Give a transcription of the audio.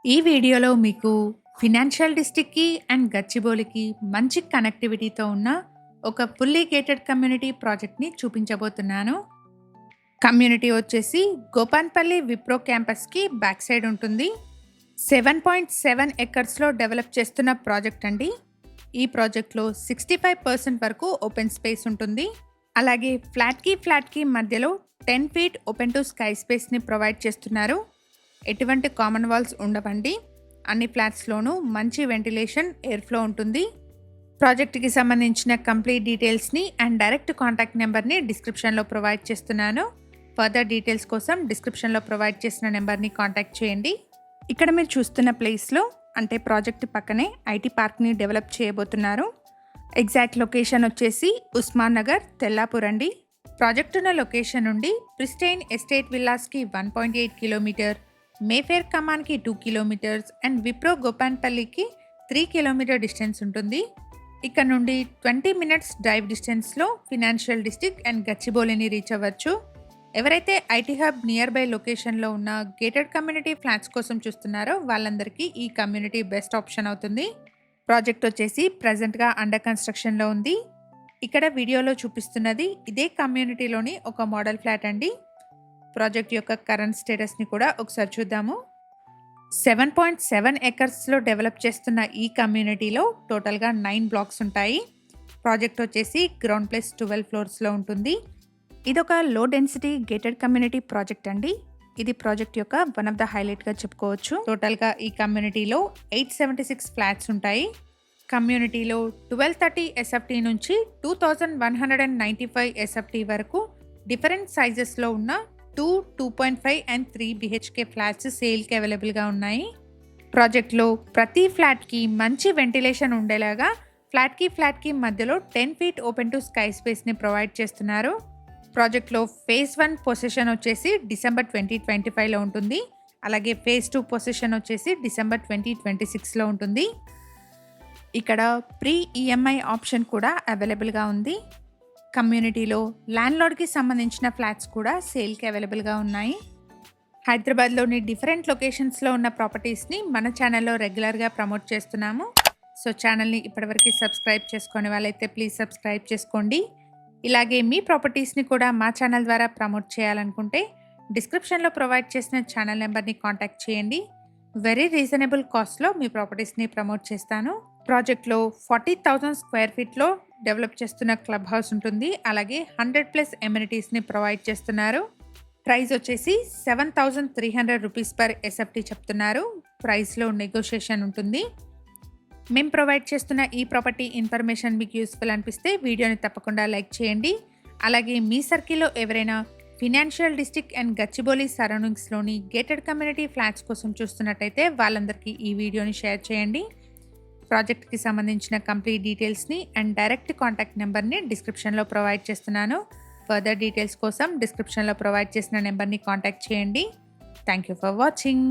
ఈ వీడియోలో మీకు ఫినాన్షియల్ డిస్ట్రిక్ట్‌కి అండ్ గచ్చిబౌలికి మంచి కనెక్టివిటీతో ఉన్న ఒక ఫుల్లీ గేటెడ్ కమ్యూనిటీ ప్రాజెక్ట్‌ని చూపించబోతున్నాను. కమ్యూనిటీ వచ్చేసి గోపాన్పల్లి విప్రో క్యాంపస్‌కి బ్యాక్ సైడ్ ఉంటుంది. 7.7 ఎకర్స్‌లో డెవలప్ చేస్తున్న ప్రాజెక్ట్ అండి. ఈ ప్రాజెక్ట్‌లో 65% వరకు ఓపెన్ స్పేస్ ఉంటుంది. అలాగే ఫ్లాట్‌కి మధ్యలో 10 ఫీట్ ఓపెన్ టు స్కై స్పేస్‌ని ప్రొవైడ్ చేస్తున్నారు. ఎటువంటి కామన్ వాల్స్ ఉండవండి. అన్ని ఫ్లాట్స్లోనూ మంచి వెంటిలేషన్, ఎయిర్ ఫ్లో ఉంటుంది. ప్రాజెక్ట్కి సంబంధించిన కంప్లీట్ డీటెయిల్స్ని అండ్ డైరెక్ట్ కాంటాక్ట్ నెంబర్ని డిస్క్రిప్షన్లో ప్రొవైడ్ చేస్తున్నాను. ఫర్దర్ డీటెయిల్స్ కోసం డిస్క్రిప్షన్లో ప్రొవైడ్ చేసిన నెంబర్ని కాంటాక్ట్ చేయండి. ఇక్కడ మీరు చూస్తున్న ప్లేస్లో అంటే ప్రాజెక్ట్ పక్కనే ఐటీ పార్క్ని డెవలప్ చేయబోతున్నారు. ఎగ్జాక్ట్ లొకేషన్ వచ్చేసి ఉస్మాన్ నగర్, తెల్లాపూర్ అండి. ప్రాజెక్ట్ ఉన్న లొకేషన్ నుండి ప్రిస్టైన్ ఎస్టేట్ విల్లాస్కి 1.8 కిలోమీటర్, మేఫేర్ కమాన్కి 2 కిలోమీటర్స్ అండ్ విప్రో గోపాన్పల్లికి 3 కిలోమీటర్ డిస్టెన్స్ ఉంటుంది. ఇక్కడ నుండి 20 మినిట్స్ డ్రైవ్ డిస్టెన్స్లో ఫినాన్షియల్ డిస్ట్రిక్ట్ అండ్ గచ్చిబౌలిని రీచ్ అవ్వచ్చు. ఎవరైతే ఐటీ హబ్ నియర్ బై లొకేషన్లో ఉన్న గేటెడ్ కమ్యూనిటీ ఫ్లాట్స్ కోసం చూస్తున్నారో వాళ్ళందరికీ ఈ కమ్యూనిటీ బెస్ట్ ఆప్షన్ అవుతుంది. ప్రాజెక్ట్ వచ్చేసి ప్రజెంట్గా అండర్ కన్స్ట్రక్షన్లో ఉంది. ఇక్కడ వీడియోలో చూపిస్తున్నది ఇదే కమ్యూనిటీలోని ఒక మోడల్ ఫ్లాట్ అండి. ప్రాజెక్ట్ యొక్క కరెంట్ స్టేటస్ని కూడా ఒకసారి చూద్దాము. 7.7 ఎకర్స్లో డెవలప్ చేస్తున్న ఈ కమ్యూనిటీలో టోటల్గా 9 బ్లాక్స్ ఉంటాయి. ప్రాజెక్ట్ వచ్చేసి గ్రౌండ్ ప్లస్ 12 ఫ్లోర్స్లో ఉంటుంది. ఇదొక low density gated community project అండి. ఇది ప్రాజెక్ట్ యొక్క వన్ ఆఫ్ ద హైలైట్గా చెప్పుకోవచ్చు. టోటల్గా ఈ కమ్యూనిటీలో 876 ఫ్లాట్స్ ఉంటాయి. కమ్యూనిటీలో 1230 ఎస్ఎఫ్టీ నుంచి 2195 ఎస్ఎఫ్టీ వరకు డిఫరెంట్ సైజెస్లో ఉన్న 2, 2.5 అండ్ 3 బిహెచ్కే ఫ్లాట్స్ సేల్కి అవైలబుల్గా ఉన్నాయి. ప్రాజెక్ట్లో ప్రతి ఫ్లాట్కి మంచి వెంటిలేషన్ ఉండేలాగా ఫ్లాట్కి మధ్యలో 10 ఫీట్ ఓపెన్ టు స్కై స్పేస్ని ప్రొవైడ్ చేస్తున్నారు. ప్రాజెక్ట్లో ఫేజ్ 1 పొజిషన్ వచ్చేసి డిసెంబర్ 2025లో ఉంటుంది. అలాగే ఫేజ్ 2 పొజిషన్ వచ్చేసి డిసెంబర్ 2026లో ఉంటుంది. ఇక్కడ ప్రీ ఈఎంఐ ఆప్షన్ కూడా అవైలబుల్గా ఉంది. కమ్యూనిటీలో ల్యాండ్లార్డ్కి సంబంధించిన ఫ్లాట్స్ కూడా సేల్కి అవైలబుల్గా ఉన్నాయి. హైదరాబాద్లోని డిఫరెంట్ లొకేషన్స్లో ఉన్న ప్రాపర్టీస్ని మన ఛానల్లో రెగ్యులర్గా ప్రమోట్ చేస్తున్నాము. సో ఛానల్ని ఇప్పటివరకు సబ్స్క్రైబ్ చేసుకునే వాళ్ళైతే ప్లీజ్ సబ్స్క్రైబ్ చేసుకోండి. ఇలాగే మీ ప్రాపర్టీస్ని కూడా మా ఛానల్ ద్వారా ప్రమోట్ చేయాలనుకుంటే డిస్క్రిప్షన్లో ప్రొవైడ్ చేసిన ఛానల్ నెంబర్ని కాంటాక్ట్ చేయండి. వెరీ రీజనబుల్ కాస్ట్లో మీ ప్రాపర్టీస్ని ప్రమోట్ చేస్తాను. ప్రాజెక్ట్లో 40,000 స్క్వేర్ ఫీట్లో డెవలప్ చేస్తున్న క్లబ్ హౌస్ ఉంటుంది. అలాగే 100+ ఎమ్యూనిటీస్ని ప్రొవైడ్ చేస్తున్నారు. ప్రైస్ వచ్చేసి 7,300 రూపీస్ పర్ ఎస్ఎఫ్టీ చెప్తున్నారు. ప్రైస్లో నెగోషియేషన్ ఉంటుంది. మేము ప్రొవైడ్ చేస్తున్న ఈ ప్రాపర్టీ ఇన్ఫర్మేషన్ మీకు యూస్ఫుల్ అనిపిస్తే వీడియోని తప్పకుండా లైక్ చేయండి. అలాగే మీ సర్కిల్లో ఎవరైనా ఫినాన్షియల్ డిస్ట్రిక్ట్ అండ్ గచ్చిబౌలి సరౌండింగ్స్లోని గేటెడ్ కమ్యూనిటీ ఫ్లాట్స్ కోసం చూస్తున్నట్టయితే వాళ్ళందరికీ ఈ వీడియోని షేర్ చేయండి. ప్రాజెక్ట్కి సంబంధించిన కంప్లీట్ డీటెయిల్స్ని అండ్ డైరెక్ట్ కాంటాక్ట్ నెంబర్ని డిస్క్రిప్షన్లో ప్రొవైడ్ చేస్తున్నాను. ఫర్దర్ డీటెయిల్స్ కోసం డిస్క్రిప్షన్లో ప్రొవైడ్ చేసిన నెంబర్ని కాంటాక్ట్ చేయండి. Thank you for watching.